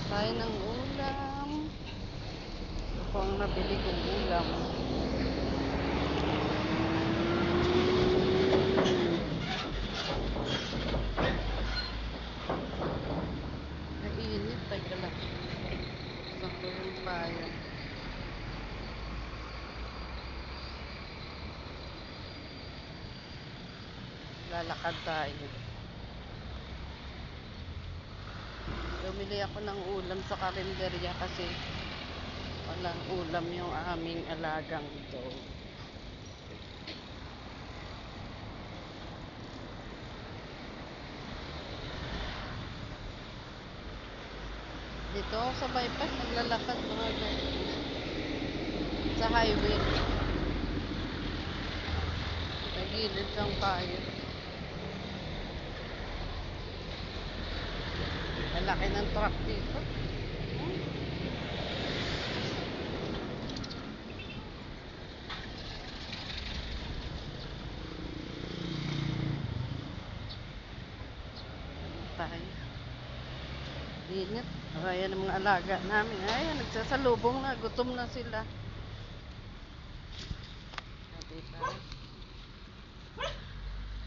Tayo ng ulam. Ito po ang nabili kong ulam. Nainit. Teka lang. Saan ko yung payong? Lalakad tayo. Bumili ako ng ulam sa karinderya kasi walang ulam yung aming alagang ito. Dito ako sa bypass, naglalakad mga guys. Sa highway. Nagilid lang tayo. Malaki ng truck dito. Tayo. Init. Ayan ang mga alaga namin. Ayan, nagsasalubong na. Gutom na sila. Sabi tayo.